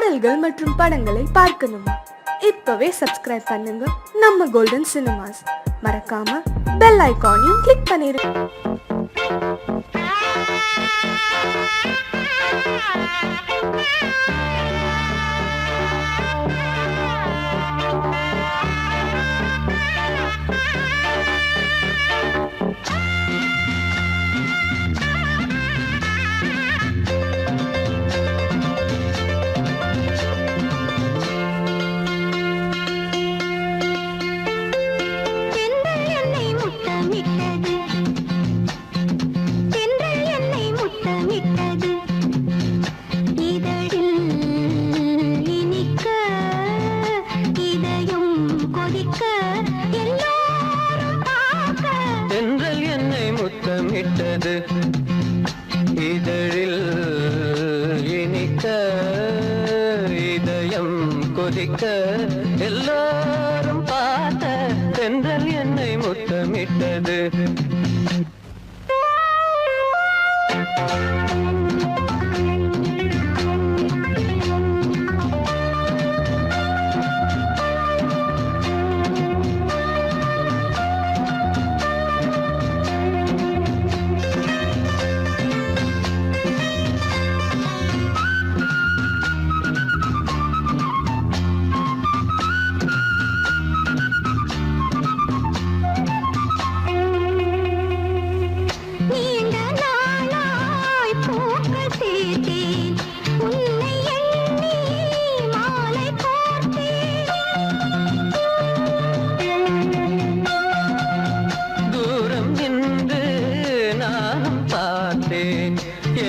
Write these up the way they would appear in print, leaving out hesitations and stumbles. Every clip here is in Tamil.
பாடல்கள் மற்றும் படங்களை பார்க்கணுமா? இப்பவே சப்ஸ்கிரைப் பண்ணுங்க நம்ம கோல்டன் சினிமாஸ். மறக்காம பெல் ஐகானையும் கிளிக் பண்ணிருங்க. இதழில் இனிக்க இதயம் கொதிக்க எல்லாரும் பார்க்க தென்றல் என்னை முத்தமிட்டது.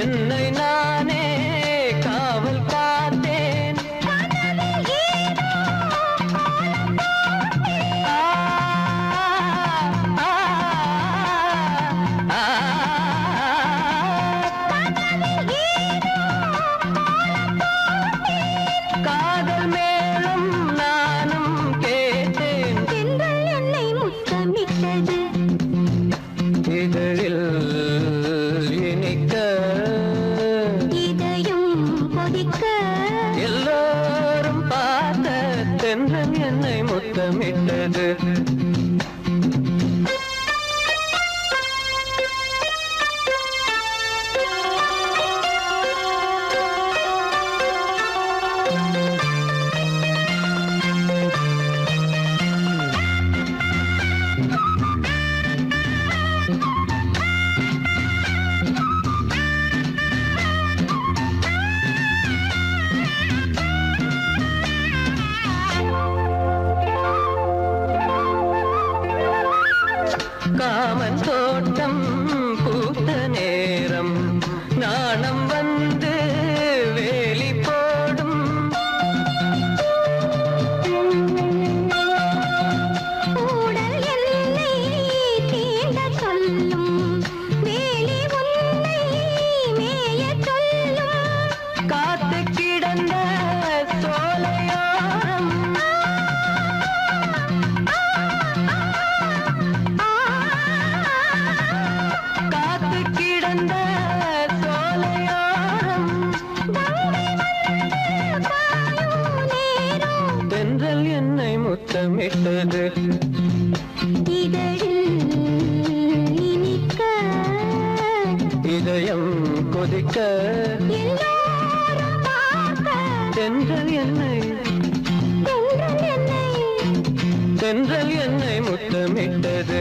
என்னை நானே காவல் காத்தேன். காதல் மேலும் நானும் கேட்டேன். என்னை முத்தமிட்டது. இதழில் எல்லாரும் பார்த்த தென்றல் என்னை முத்தமிட்டது. காமன் தோட்டம் பூத்த நேரம் நாணம் வந்து வேலி போடும். ஊடல் என்னை தீண்ட சொல்லும் வேலி உன்னை மேய சொல்லும். காத்து கிடந்த சோலையோரம் கிடந்த சோலையோரம் தென்றல் என்னை முத்தமிட்டது. இதழில் இனிக்க இதயம் கொதிக்க தென்றல் என்னை தென்றல் என்னை முத்தமிட்டது.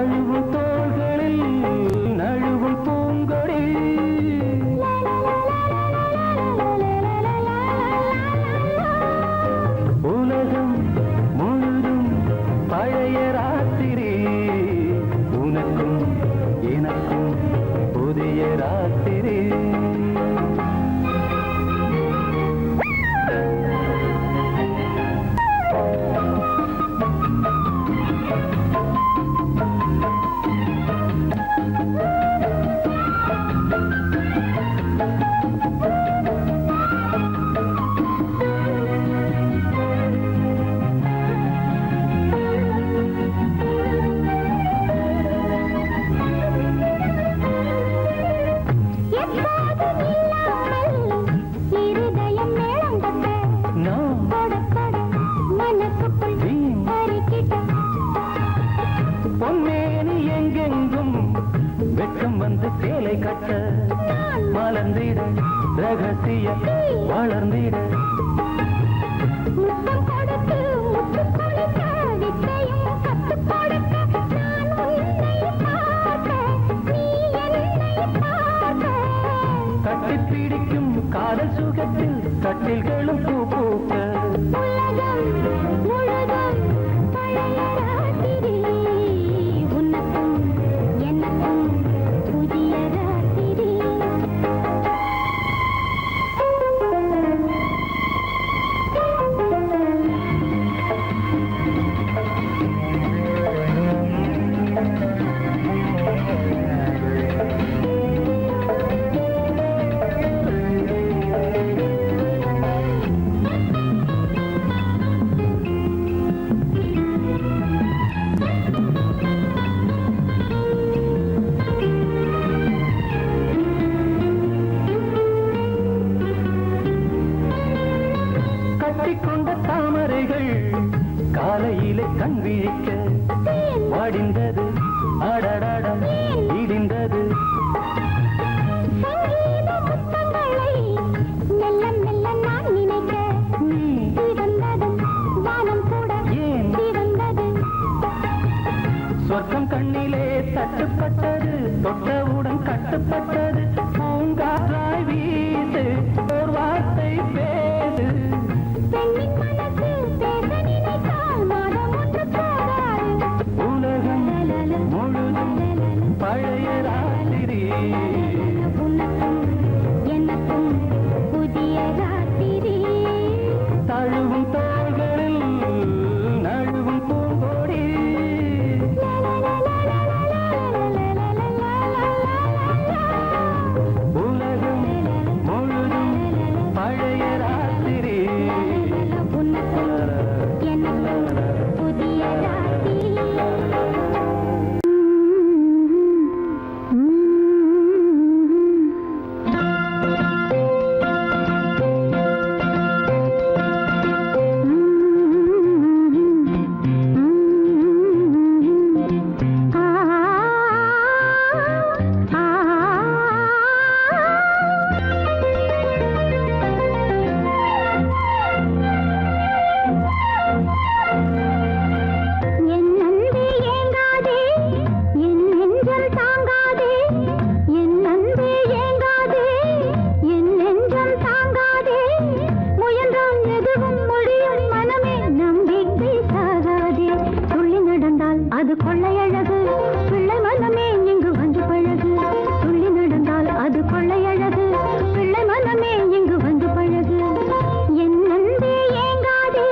தழுவும் தோள்களில் நழுவும் பூங்கொடி உலகம் முழுதும் பழைய ராத்திரி உனக்கும் எனக்கும் புதிய ராத்திரி இருதயம் மேளம் தட்ட நான் கொட மனசுக்குள் பறிக்கிட்ட பொன்மேனி எங்கெங்கும் வெட்கம் வந்து சேலை கட்ட மலர்ந்திட ரகசிய வளர்ந்திட முத்தம் கொடுத்து முத்து கொடுக்க வித்தையும் கத்து கொடுக்க நான் உன்னை பார்க்க நீ என்னை பார்க்க கட்டி பிடிக்கும் காதல் சுகத்தில் கட்டில்களும் பூ பூக்க உலகம் முழுதும் பழைய ராத்திரி உனக்கும் எனக்கும் புதிய ராத்திரி கட்டிக்கொண்ட தாமரைகள் காலையிலே கண் விழிக்க வாடிந்தது அடடடம் இடிந்தது சங்கீத முத்தங்களை மெல்ல மெல்ல நான் நினைக்க சிவந்ததும் வானம் கூட ஏன் சிவந்தது சொர்க்கம் கண்ணிலே தட்டுப்பட்டது தொட்டவுடன் கட்டுப்பட்டது பூங்காற்றாய் வீசு ஒரு வார்த்தை பேசு பெண்ணின் மனசு பேச நினைத்தால் மாதம் ஒன்று போகாது உலகம் முழுதும் பழைய ராத்திரி உனக்கும் எனக்கும் புதிய ராத்திரி தழுவும் தோள்களில் நழுவும் பூங்கொடி உலகம் முழுதும் பழைய ராத்திரி உனக்கும் எனக்கும் புதிய ராத்திரி என் அன்பே ஏங்காதே என் நெஞ்சம் தாங்காதே என் அன்பே ஏங்காதே என் நெஞ்சம் தாங்காதே முயன்றால் எதுவும் முடியும் மனமே நம்பிக்கை சாகாதே துள்ளி நடந்தால் அது கொள்ளையழகு பிள்ளை மனமே இங்கு வந்து பழகு துள்ளி நடந்தால் அது கொள்ளையழகு பிள்ளை மனமே இங்கு வந்து பழகு என் அன்பே ஏங்காதே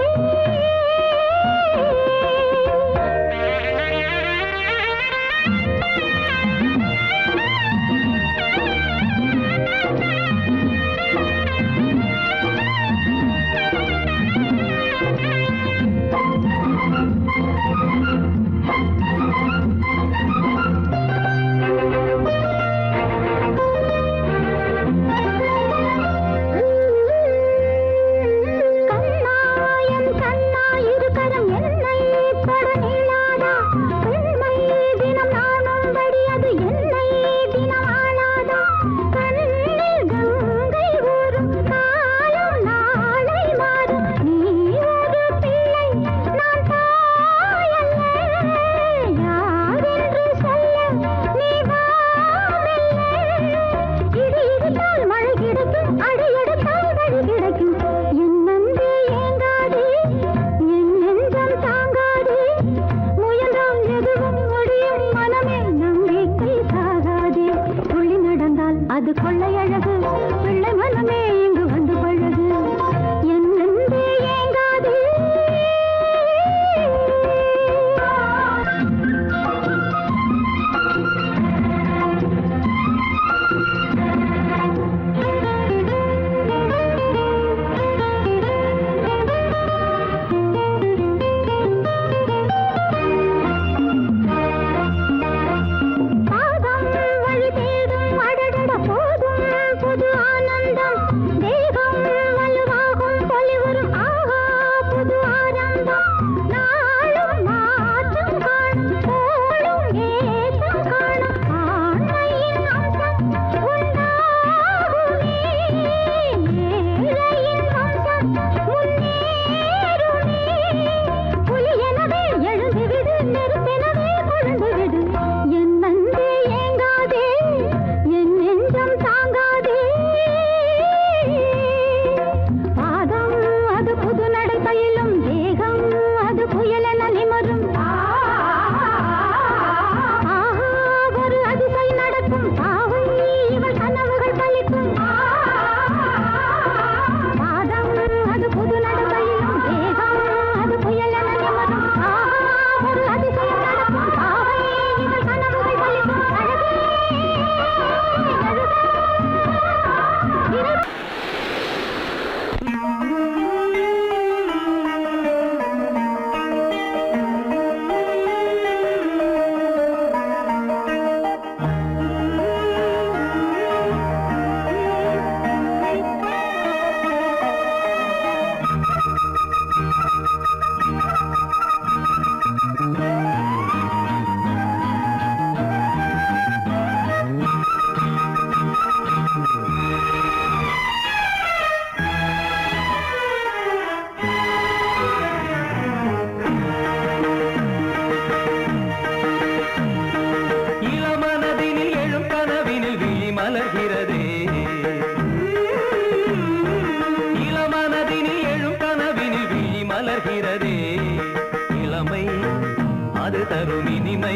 அது தரும் இனிமை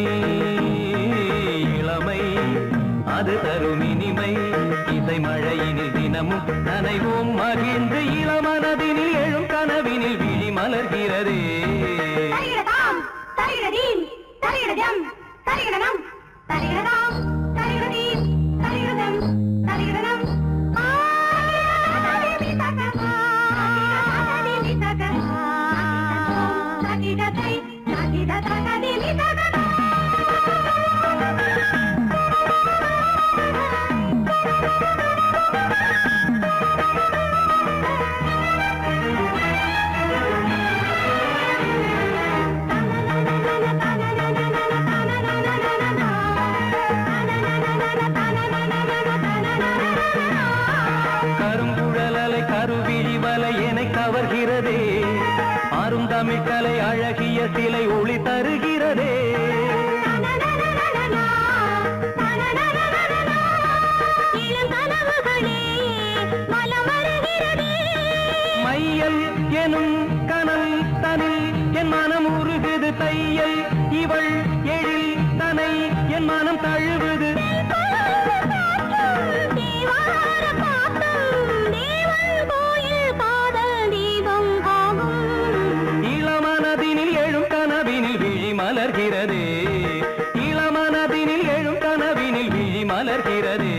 இளமை அது தரும் இனிமை இசை மழையினில் தினமும் நனைவோம் மகிழ்ந்து இளமனதினில் எழும் கனவினில் விழி மலர்கிறதே தரிகிடதாம் தரிகிடதீம் தரிகிடதம் தரிகிடனம் தரிகிடதாம் தரிகிடதீம் தரிகிடதம் தரிகிடனம் தகிடதை தகிடதகதி மிதகதா கருங்குழலலை கருவிழி வலை என கவர்கிறதே ஆறும் தமிழ்கலை அழகிய சிலை ஒளி தருகிறதே மையல் எனும் கனல் தனில் என் மனம் உருகுது தையல் இவள் எழில் தனை என் மனம் தழுவுது இளமனதினில் எழும் கனவினில் விழி மலர்கிறதே இளமனதினில் எழும் கனவினில் விழி மலர்கிறதே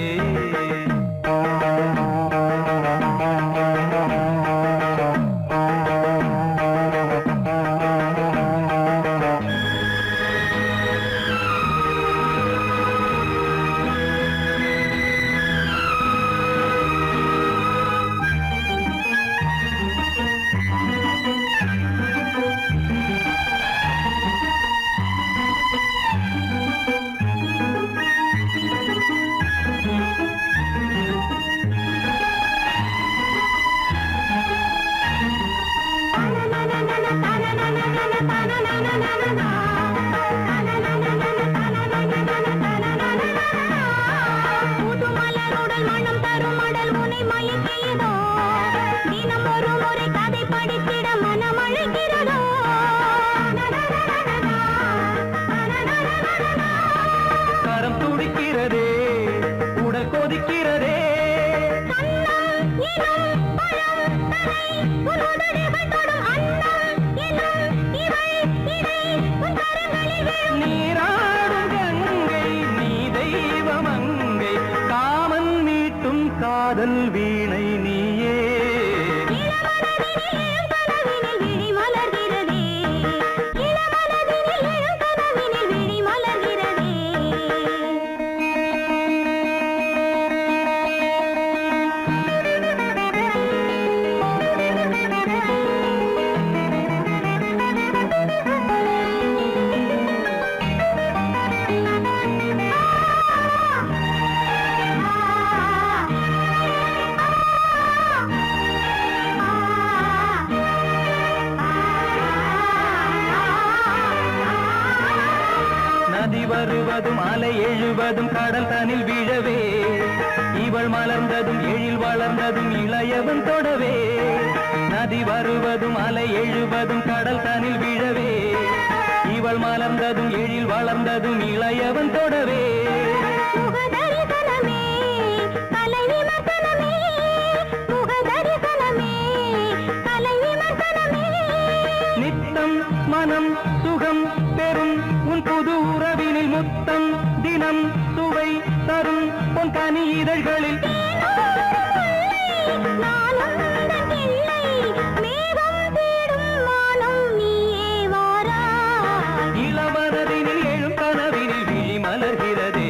கரம் துடிக்கிறதே உடல் கொதிக்கிறதே நீராடும் கங்கை நீ தெய்வமங்கை காமன் மீட்டும் காதல் வீணை நீயே நதி வருவதும் அலை எழுவதும் கடல் தனில் விழவே இவள் மலர்ந்ததும் எழில் வளர்ந்ததும் இளையவன் தொடவே நதி வருவதும் அலை எழுவதும் கடல் தனில் விழவே இவள் மலர்ந்ததும் எழில் வளர்ந்ததும் இளையவன் தொடவே நித்தம் மனம் சுகம் பெறும் உன் புது உறவினில் முத்தம் தினம் சுவை தரும் உன் கனி இதழ்களில் இளமனதினில் எழும் கனவினில் விழி மலர்கிறதே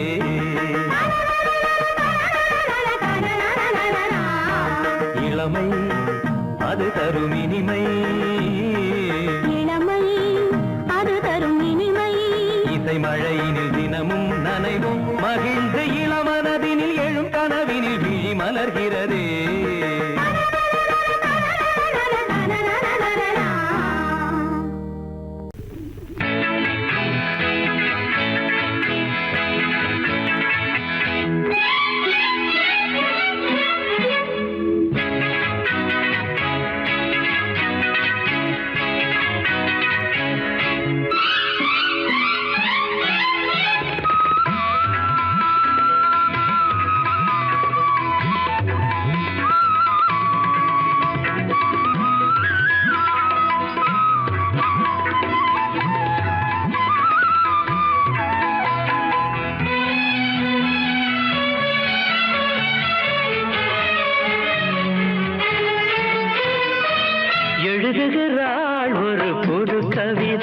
இளமை அது தரும் இனிமை இசை மழையினில் தினமும் நனைவும் மகிழ்ந்து இளமனதினில் எழும் கனவினில் விழி மலர்கிறதே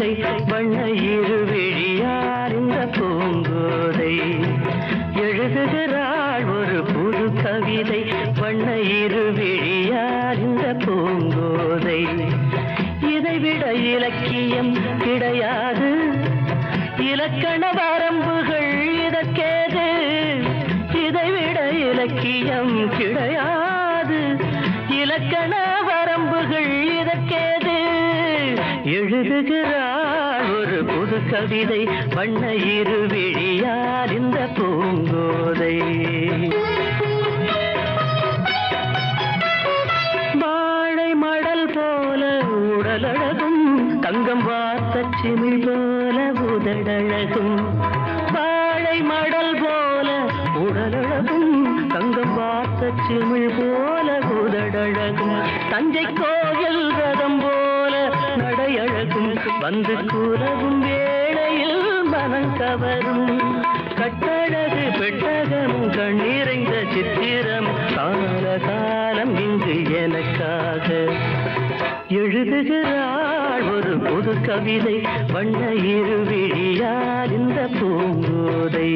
கவிதை வண்ண இருவிழியார் இந்த பூங்கோதை எழுதுகிறாள் ஒரு புது கவிதை வண்ண இருவிழியார் இந்த பூங்கோதை இதைவிட இலக்கியம் கிடையாது இலக்கண வரம்புகள் இதற்கேது இதைவிட இலக்கியம் கிடையாது இலக்கண வரம்புகள் இதற்கேது எழுதுகிறாள் ஒரு புது கவிதை வண்ண இருவிழியார் இந்த பூங்கோதை வாழை மடல் போல உடலழகும் தங்கம் வார்த்த சிமிழ் போல உதடழகும் வாழை மடல் போல உடலழகும் தங்கம் வார்த்த சிமிழ் போல உதடழகும் தஞ்சை கோயில் ரதம் போல நடையழகும் வந்து கூறவும் வேளையில் மனம் கவரும் கட்டழகு பெட்டகமும் கண்ணீரைந்த சித்திரம் கால காலம் இங்கு எனக்காக எழுதுகிறாள் ஒரு புது கவிதை வண்ண இருவிழியார் இந்த பூங்கோதை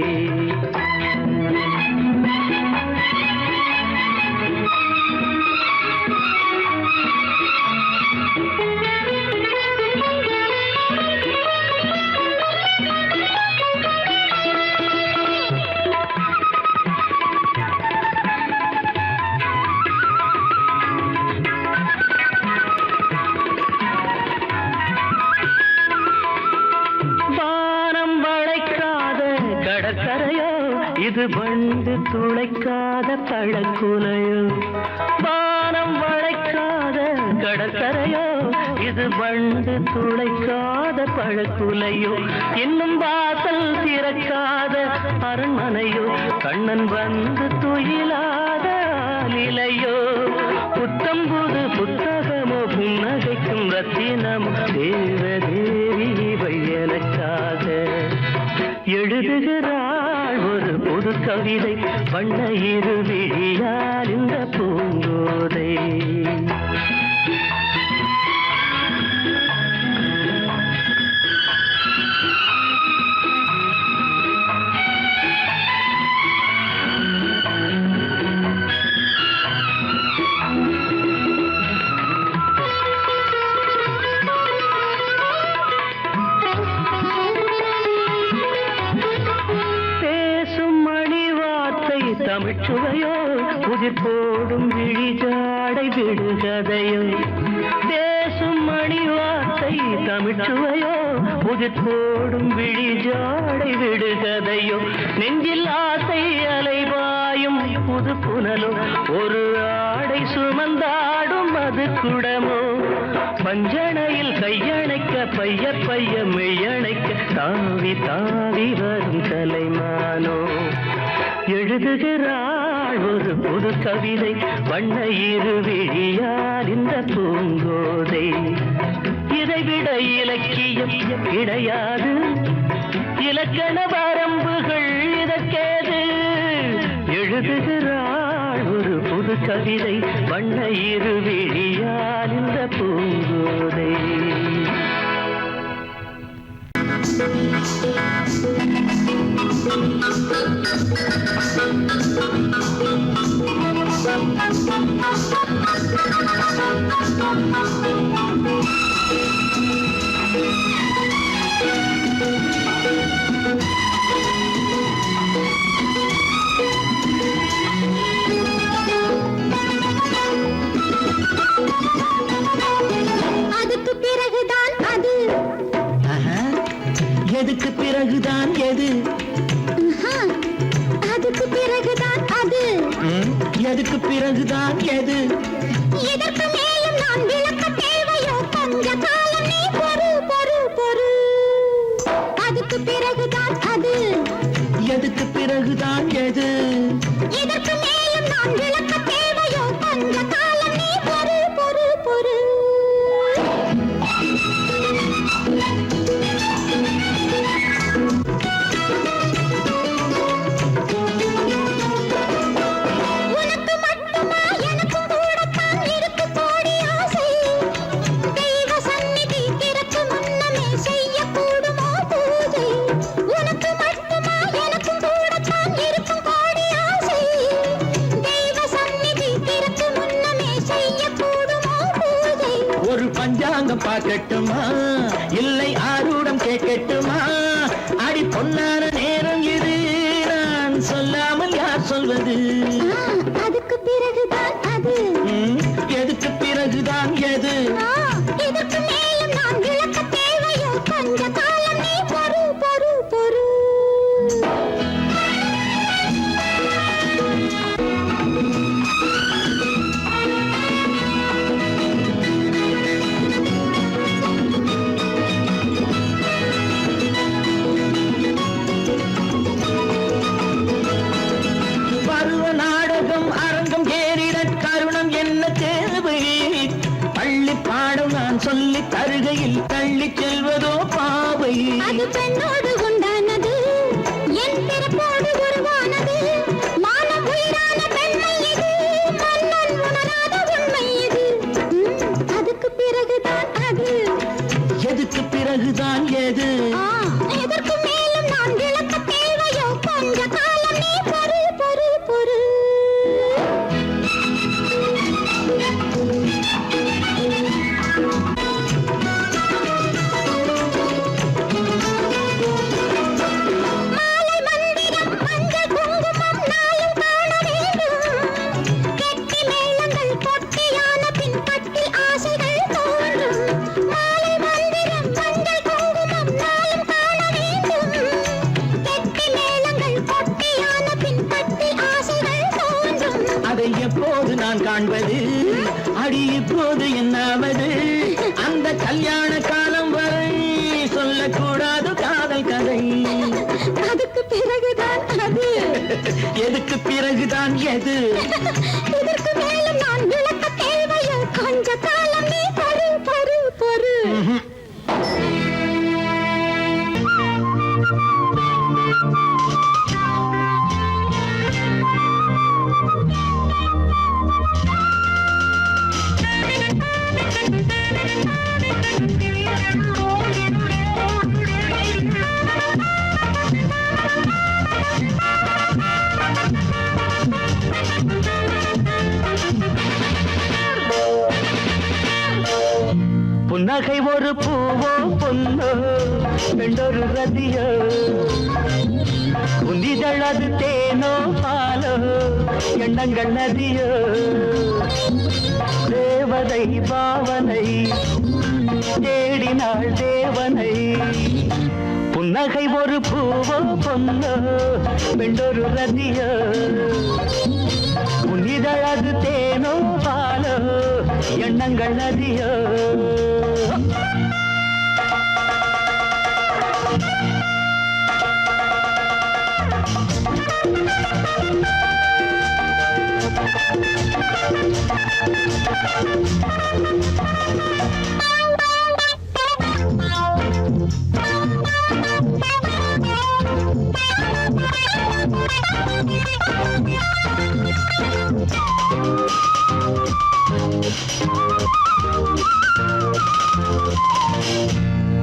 இது வண்டு துளைக்காத பழக்குலையோ வானம் வளைக்காத கடற்கரையோ இது வண்டு துளைக்காத பழக்குலையோ இன்னும் வாசல் திறக்காத அரண்மனையோ கண்ணன் வந்து துயிலாத நிலையோ புத்தம்புது புத்தகமோ புன்னகைக்கும் ரத்தினமோ தேவதேவி எனக்காக எழுதுகிறாள் ஒரு புது கவிதை வண்ண இருவிழியார் இந்த பூங்கோதை தமிழ்ச்சுவையோ புதிர் போடும் விழிஜாடை விடுகதையோ பேசும் மணி வார்த்தை தமிழ்ச்சுவையோ புதிர் போடும் விழிஜாடை விடுகதையோ நெஞ்சில் ஆசை அலைவாயும் புது புனலோ ஒரு ஆடை சுமந்தாடும் அது குடமோ பஞ்சணையில் கையணைக்க பைய பைய மெய்யணைக்க தாவி தாவி வரும் கலைமானோ எழுதுகிறாள் ஒரு புது கவிதை வண்ண இருவிழியார் இந்த பூங்கோதை இதைவிட இலக்கியம் கிடையாது இலக்கண வரம்புகள் இதற்கேது எழுதுகிறாள் ஒரு புது கவிதை வண்ண இருவிழியார் இந்த பூங்கோதை அதுக்கு பிறகுதான் அது எதுக்கு பிறகுதான் எது அதுக்கு பிறகுதான் அது எதுக்கு பிறகுதான் எது இதற்கு மேலும் நான் விளக்க தேவையோ கொஞ்ச காலம் நீ பொறு பொறு பொறு அதுக்கு பிறகுதான் அது எதுக்கு பிறகுதான் எது இதற்கு மேலும் நான் விளக்க தேவையோ கொஞ்ச காலம் நீ பொறு பொறு பொறு உனக்கு மட்டுமா எனக்கு கூடத்தான் இருக்கு கோடி ஆசை தெய்வ சந்நிதி திறக்கு முன்னமே செய்ய பார்க்கட்டுமா இல்லை ஆரூடம் கேட்கட்டுமா அடி பொன்னான நேரம் இது நான் சொல்லாமல் யார் சொல்வது அதுக்கு பிறகுதான் அது எதுக்கு பிறகுதான் எது இதற்கு மேலும் நான் விளக்க தேவையோ கொஞ்ச காலம் நீ பொறு பொறு பொறு பருவ நாடகம் அரங்கம் ஏறிட கருணம் என்ன தேவை பள்ளி பாடம் நான் சொல்லி தருகையில் தள்ளி செல்வதோ பாவை அது பெண்ணோடு உண்டானது என் பிறப்போடு உருவானது மானம் உயிரான பெண்மை இது மன்னன் உணராத உண்மை இது அதுக்கு பிறகுதான் அது எதுக்கு பிறகுதான் எது இதற்கு மேலும் நான் விளக்க தேவையோ கொஞ்ச காலம் நீ பொறு பொறு பொறு மாலை மந்திரம் மஞ்சள் குங்குமம் நாளும் காண வேண்டும் கெட்டி மேளங்கள் பொட்டியான பின் கட்டில் ஆசைகள் தோன்றும் மாலை மந்திரம் மஞ்சள் குங்குமம் நாளும் காண வேண்டும் கெட்டி மேளங்கள் பொட்டியான பின் கட்டில் ஆசைகள் தோன்றும் அதை எப்போது நான் காண்பது அடி இப்போது என்னாவது அந்த கல்யாண காலம் வரை சொல்லக்கூடாது காதல் கதை அதுக்கு பிறகுதான் அது எதுக்கு பிறகுதான் எது இதற்கு மேலும் நான் விளக்க தேவையோ கொஞ்ச காலம் நீ பொறு பொறு பொறு புன்னகை ஒரு பூவோ பொன்னோ பெண்டொரு ரதியோ உன்னிதழது தேனோ பாலோ எண்ணங்கள் நதியோ தேவதை பாவனை தேடினாள் தேவனை புன்னகை ஒரு பூவோ பொன்னோ பெண்டொரு ரதியோ உன்னிதழது தேனோ பாலோ எண்ணங்கள் நதியோ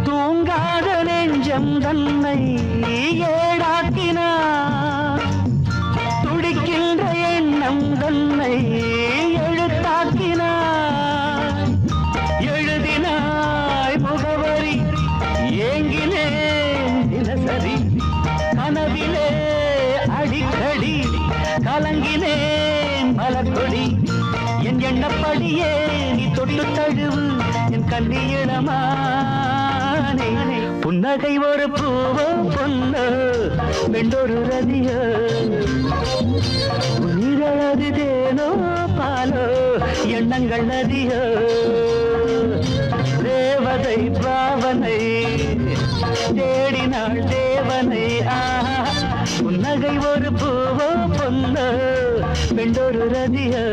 தூங்காத நெஞ்சம் தன்னை ஏடாக்கினார் துடிக்கின்ற எண்ணம் தன்னை எழுத்தாக்கினார் எழுதினாய் முகவரி ஏங்கினேன் தினசரி கனவிலே அடிக்கடி கலங்கினேன் மலர்கொடி என் எண்ணப்படியே நீ தொட்டு தழுவு என் கண்ணியிடமானே புன்னகை ஒரு பூவோ பொன்னோ வெண்டொரு ரதியோ உயிரழது தேனோ பாலோ எண்ணங்கள் நதியோ தேவதை பாவனை தேடினாள் தேவனை புன்னகை ஒரு பூவோ பொன்னோ வெண்டொரு ரதியோ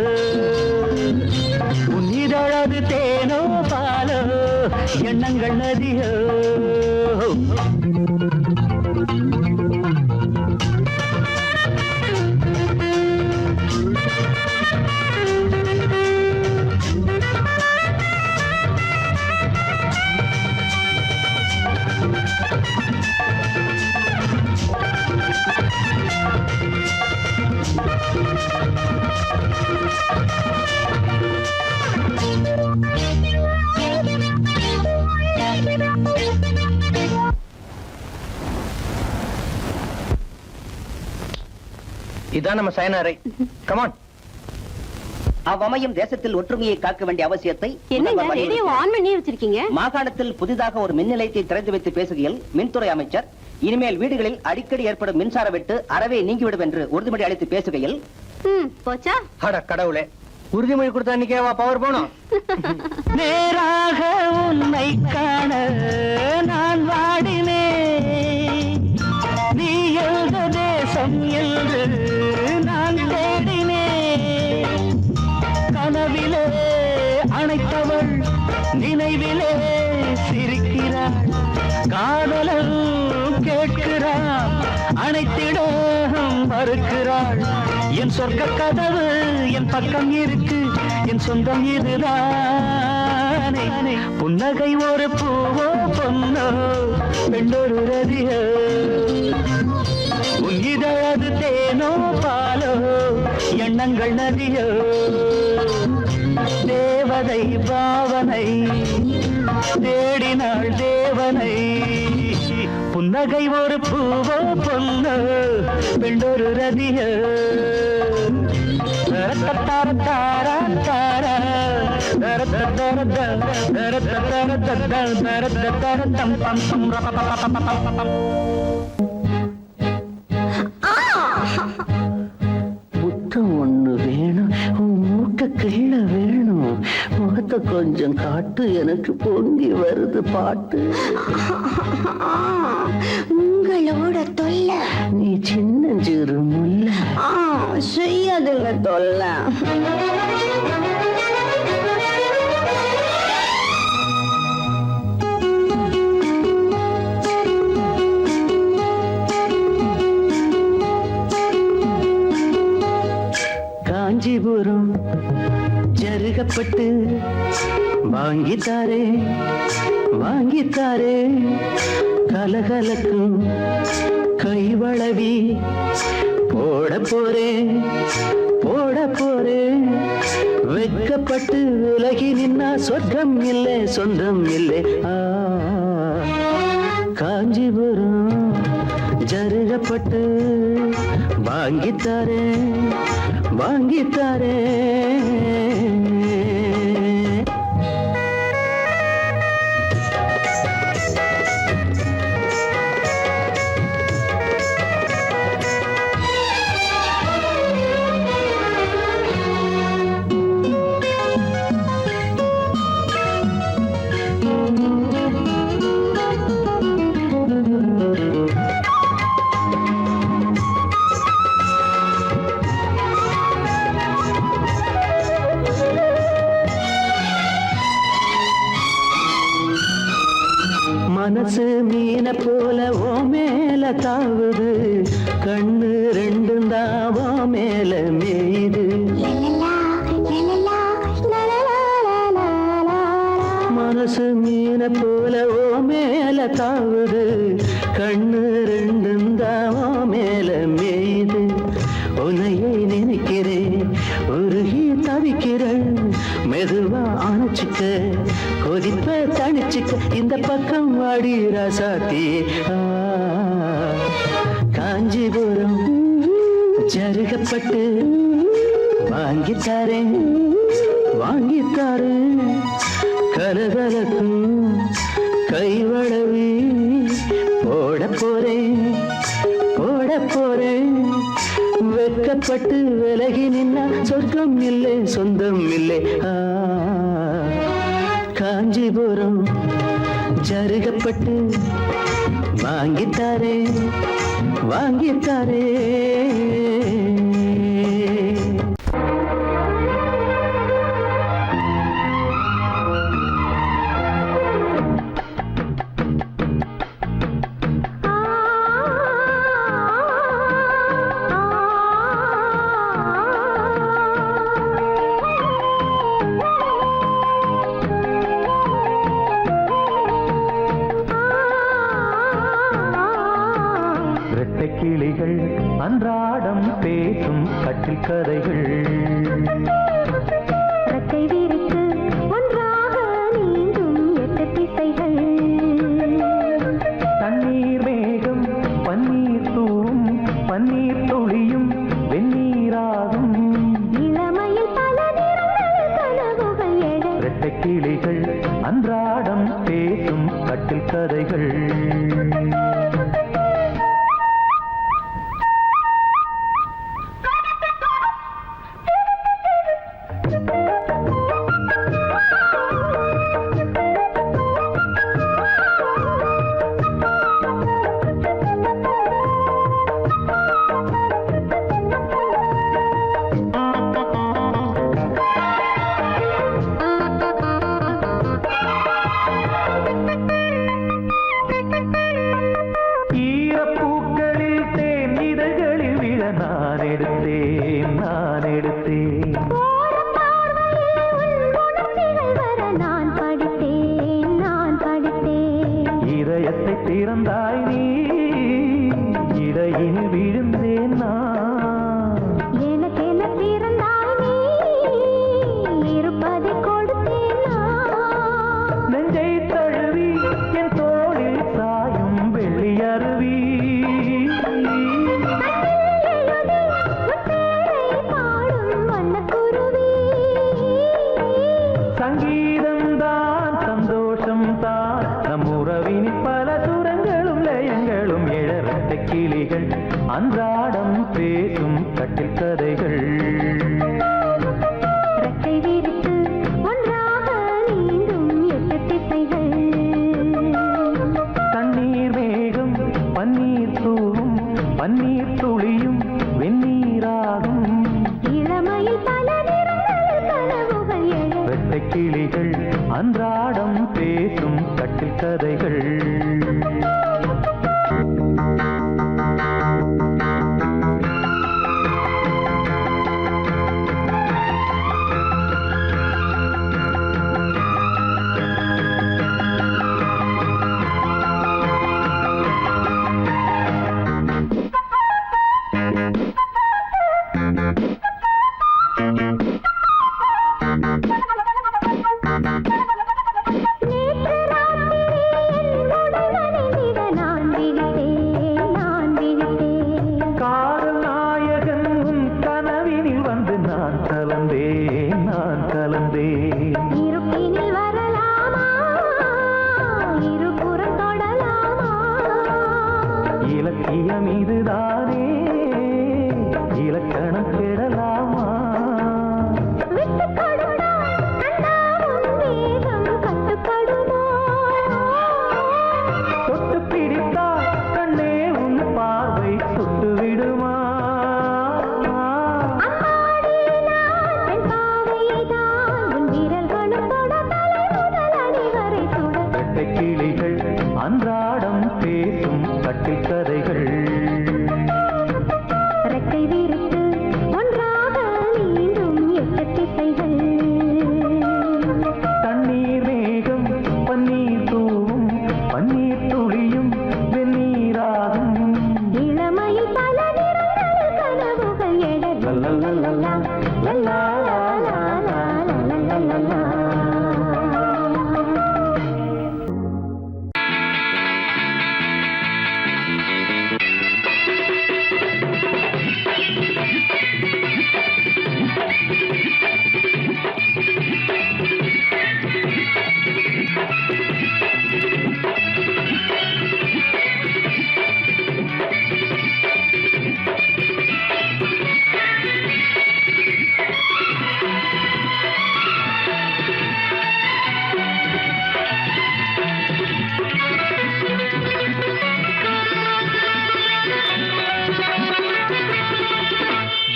உன்னிதழது தேனோ பாலோ எண்ணங்கள் நதியோ இதான் நம்ம சயனாரை. கமான். அவ்வமையும் தேசத்தில் ஒற்றுமையை காக்க வேண்டிய அவசியத்தை மாகாணத்தில் புதிதாக ஒரு மின் நிலையத்தை திறந்து வைத்து பேசுகையில் மின்துறை அமைச்சர் இனிமேல் வீடுகளில் அடிக்கடி ஏற்படும் மின்சார வெட்டு அறவே நீங்கிவிடும் என்று உறுதிமொழி அளித்து பேசுகையில் போச்சா கடவுளே, உறுதிமொழி கொடுத்தா இன்னைக்கேவா பவர் போனோம்? நேராக உன்னை காண நான் வாடினேன், நீ எழுத தேசம் என்று நான் தேடினேன். கனவிலே அணைத்தவள் நினைவிலே சிரிக்கிறாள், காதலன் கேட்கிறாள், அனைத்திடம் மறுக்கிறாள். என் சொர்க்க கதவு என் பக்கம் இருக்கு, என் சொந்தம் இதுதானே. புன்னகை ஒரு பூவோ பொன்னோ பெண்டொரு ரதியோ, உன் இதழது தேனோ பாலோ எண்ணங்கள் நதியோ. தேவதை பாவனை தேடினாள் தேவனை, புன்னகை ஒரு பூவோ பொன்னோ பெண்டொரு ரதியோ. முத்தம் ஒண்ணு வேணும், உன் மூக்க கீழே வேணும், முகத்தை கொஞ்சம் காட்டு, எனக்கு பொங்கி வருது பாட்டு. உங்களோட தொல்லை நீ சின்ன சிறு முல்ல செய்யாதுங்க தொல்லை. காஞ்சிபுரம் ஜருகப்பட்டு வாங்கித்தாரே வாங்கித்தாரே, கலகலக்கும் கைவளவி போட போறேன் போட போறேன். வெட்கப்பட்டு விலகி நின்னா சொர்க்கம் இல்லை சொந்தம் இல்லை. காஞ்சிபுரம் ஜருகப்பட்டு வாங்கித்தாரே வாங்கித்தாரே. மனசு மீன போல ஓ மேல தாவுது, கண்ணு ரெண்டும் தான் ஓ மேல மேயுது. மனசு மீன போல ஓ மேல தாவுது, கண்ணு ரெண்டும் தான் ஓ மேல மேயுது. உன்னையை நினைக்கிறேன் உருகி தவிக்கிறேன், மெதுவா அணைச்சிக்க கொதிப்ப தணிச்சிக்க, இந்த பக்கம் வாடி ராசாத்தி. காஞ்சிபுரம் ஜருகப்பட்டு வாங்கித்தாரேன் வாங்கித்தாரேன், கலகலக்கும் கைவளவி போட போறேன் போட போறேன். வெட்கப்பட்டு விலகி நின்னா சொர்க்கம் இல்லை சொந்தம் இல்லை. காஞ்சிபுரம் ஜருகப்பட்டு வாங்கித்தாரே வாங்கித்தாரே. கிளிகள் அன்றாடம் பேசும் கட்டில் கதைகள், ரக்கை விரித்து ஒன்றாக நீந்தும் 8 திசைகள். தண்ணீர் மேகம் பன்னீர் தூவும் பன்னீர் துளியும் வெண்ணீர் பிறந்தாய் நீ இடையில் விழுந்தேன் நான் எனக்கென பிறந்தாய் நீ இருப்பதை கொடுத்தேன் நான் நெஞ்சை தழுவி என் தோளில் சாயும் வெள்ளி அருவி சங்கீதம்தான் சந்தோஷம்தான் நம் உறவினில் பல சுரங்களும் லயங்களும் எழறட்ட கிளிகள் அன்றாடம் பேசும் கட்டில் கதைகள் ரெக்கை விரித்து ஒன்றாக நீந்தும் எட்டு திசைகள் தண்ணீர் மேகம் பன்னீர் தூவும் பன்னீர் துளியும் வெந்நீராகும் இளமையில் பல நிறங்கள் கனவுகள் எழ வெட்ட கிளிகள் அன்றாடம் பேசும் கட்டில் கதைகள் காதல் நாயகன் உன் கனவினில் வந்து நான் கலந்தேன் இருப்பினில் வரலாமா இருபுறம் தொடலாமா இலக்கியம் இதுதானே இலக்கணம் கெடலாமா விட்டு கொடுத்தால் கண்ணா உன் வேகம் கட்டுப்படுமோ தொட்டு பிடித்தால் கண்ணே உன் பார்வை சுட்டு விடுமா அம்மாடி நான் பெண் பாவைதான் உன் விரல்களும் தொட தலை முதல் அடி வரை சுட வெட்டை கிளிகள் அன்றாடம் பேசும் கட்டில் கதைகள் ரெக்கை விரித்து ஒன்றாக நீந்தும் எட்டு திசைகள் தண்ணீர் மேகம் பன்னீர் தூவும் பன்னீர் துளியும் வெந்நீராகும் இளமையில் பல நிறங்கள் கனவுகள் எழ லல்லா லல்லா லல்லா லல்லா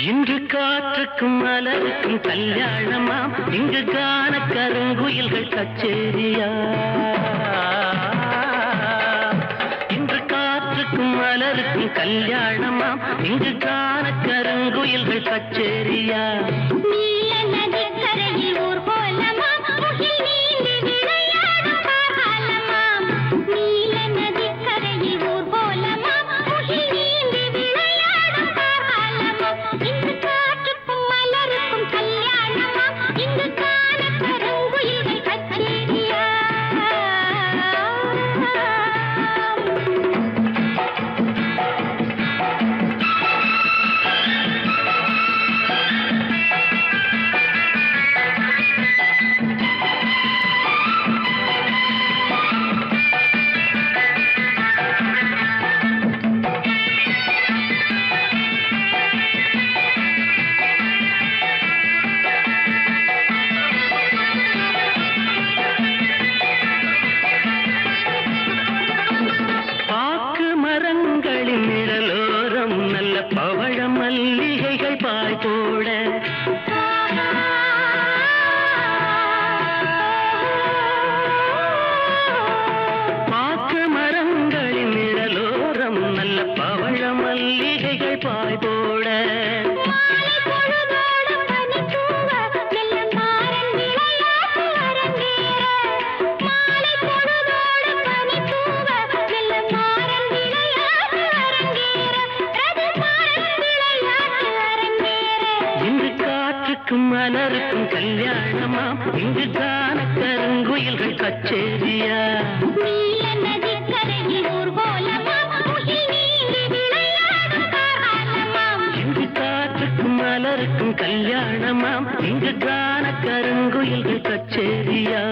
இன்று காற்றுக்கும் மலருக்கும் கல்யாணமாம் இங்கு காண கருங்குயில்கள் கச்சேரியா இன்று காற்றுக்கும் மலருக்கும் கல்யாணமாம் இங்கு காண கருங்குயில்கள் கச்சேரியா நீல நதிக்கரையில் ஊர் கோலமாம் முகில் நீந்தி விளையாடும் காலமாம் நீல நதிக்கரையில் ஊர் கோலமாம் முகில் நீந்தி விளையாடும் காலமாம் இங்கு காற்றுக்கும் மலருக்கும் கல்யாணமாம் இங்கு காண கருங்குயில்கள் கச்சேரியா பாக்கு மரங்களின் நிழலோரம் நல்ல பவழ மல்லிகைகள் பாய் போட பாக்கு மரங்களின் நிழலோரம் நல்ல பவழ மல்லிகைகள் பாய் போட மாலை பொழுதோடு பனி தூவ மெல்ல மாறன் விளையாட்டு அரங்கேற மாலை பொழுதோடு பனி தூவ மெல்ல மாறன் காற்றுக்கும் மலருக்கும் கல்யாணமா இங்கு காண கருங்குயில்கள் கச்சேரியா நீல நதிக்கரையில் ஊர்வலமாம் முகில் நீந்தி விளையாடும் காரணமாம் இங்கு காற்றுக்கும் மலருக்கும் கல்யாணமாம் இங்கு காண கருங்குயில்கள் கச்சேரியா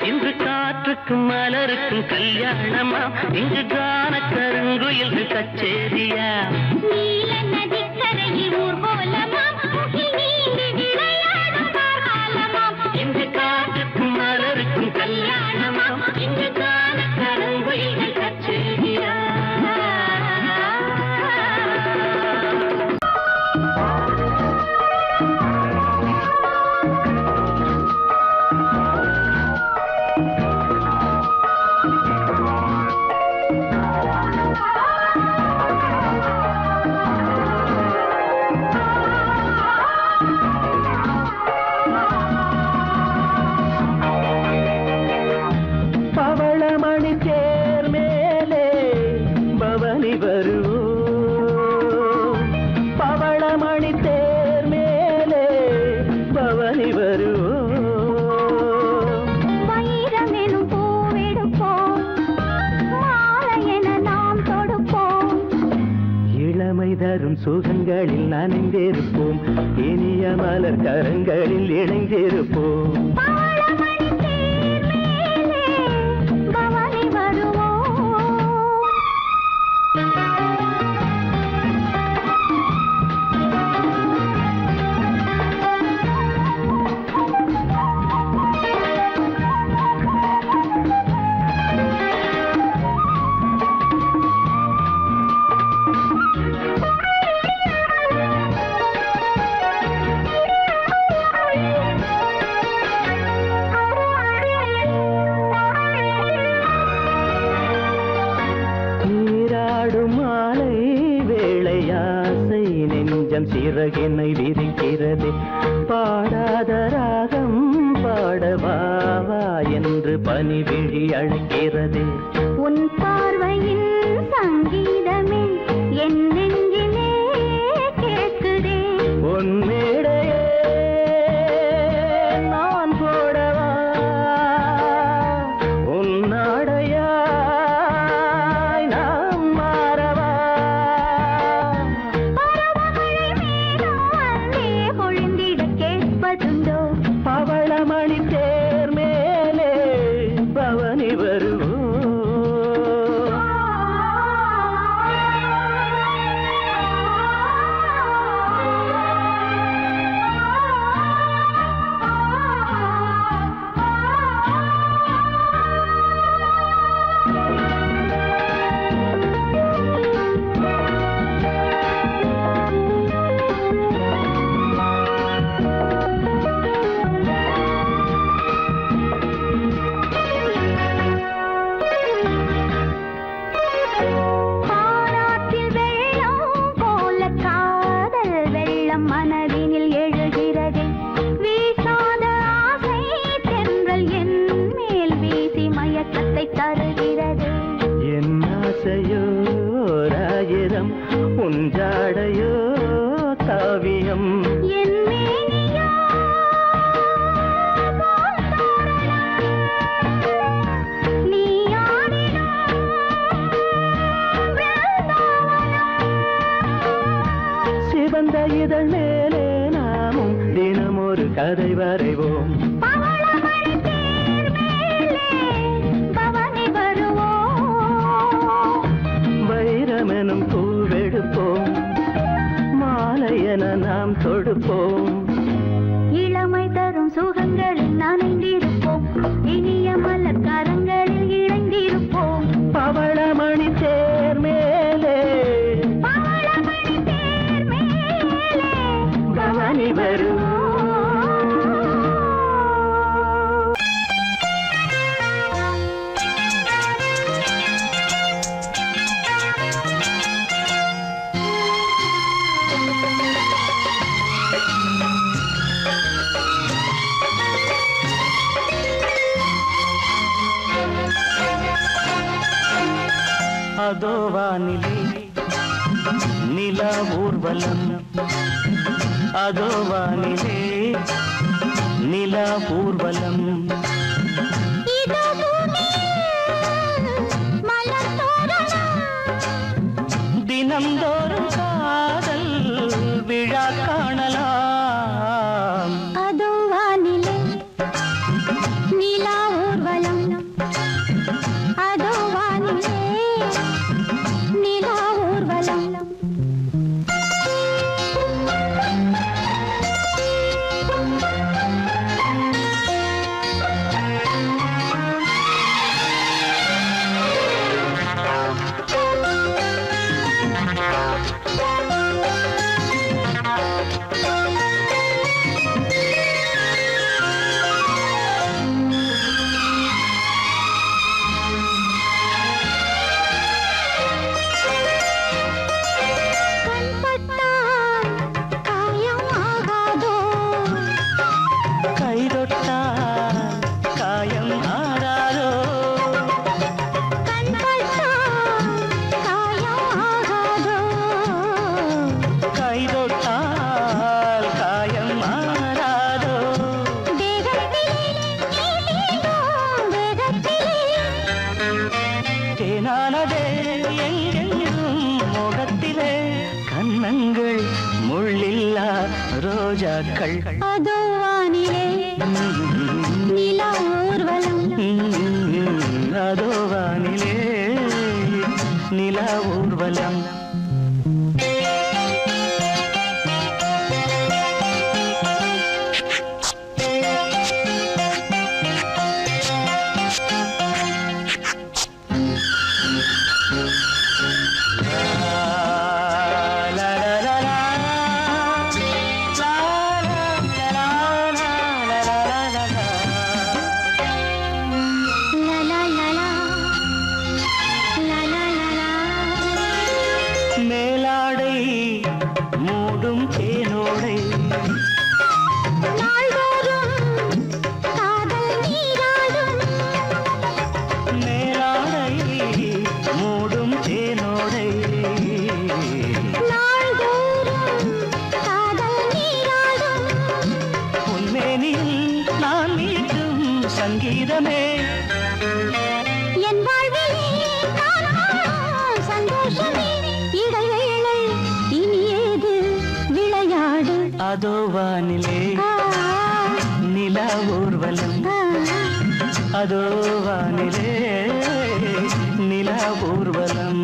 இன்று காற்றுக்கும் மலருக்கும் கல்யாணமா இங்கு காண கருங்குயில்கள் கச்சேரியா நீல நதிக்கரையில் ஊர்வலமாம் முகில் நீந்தி விளையாடும் காரணமாம் இங்கு காற்றுக்கும் மலருக்கும் கல்யாணமா இங்கு காண கருங்குயில்கள் கச்சேரியா சுகங்களில் நனைந்திருப்போம் இனிய மலர் கரங்களில் இணைந்திருப்போம் பவனி வருவோம் சிறகினை விரிக்கிறது பாடாத ராகம் பாடவாவா என்று பனிவிழி அழைக்கிறது உன் பார்வையில் சங்கீதமே என் நெஞ்சிலே கேட்குதே உன் மேடையே நான் போடவா உன் நாடையாய் நாம் மாறவா பொழிந்திட கேட்பதுண்டோ பவளமணி தேர் மேலே பவனி வருவோம் அதை வரைவோம். பவளமணி தேர் மேலே பவனி வருவோம். வைரமெனும் பூவெடுப்போம், மாலையென நாம் தொடுப்போம். இளமை தரும் சுகங்களில் நனைந்திருப்போம், இனிய மலர் கரங்களில் இணைந்திருப்போம். பவளமணி தேர் மேலே பவளமணி தேர் மேலே பவனி வருவோம். அதோ வானிலே நிலா ஊர்வலம், அதோ வானிலே நிலா ஊர்வலம். இதோ பூமியில் மலர் தோரணம், தினம்தோறும் காதல் விழா காணலாம். அதோ வானிலே நிலா ஊர்வலம், அதோ வானிலே நிலா ஊர்வலம். கண்பட்டால் காயம் ஆகாதோ, கைதொட்டால் காயம் ஆறாதோ. கண்பட்டால் காயம் ஆகாதோ. கைதொட்டால் காயம் ஆறாதோ. தேகத்திலே நீளோம் வேகத்திலே, தேனானதே எங்கெங்கும் முகத்திலே, கன்னங்கள் முள்ளில்லா ரோஜாக்கள். அதோ வானிலே நிலா ஊர்வலம். அதோ வானிலே நிலா ஊர்வலம். லா லா லா லா, லா லா லா லா. மேலாடை மூடும் தேனோடை, நாள்தோறும் காதல் நீராடும், மேலாடை மூடும் தேனோடை. நாள்தோறும் காதல் நீராடும். உன்மேனில் நான் மீட்டும் சங்கீதமே, என் வாழ்விலே நான் காணும் சந்தோஷமே. இடைவேளை இனியேது விளையாடு. அதோ வானிலே ஆ, நிலா ஊர்வலம், ஆ, அதோ வானிலே நிலா ஊர்வலம்.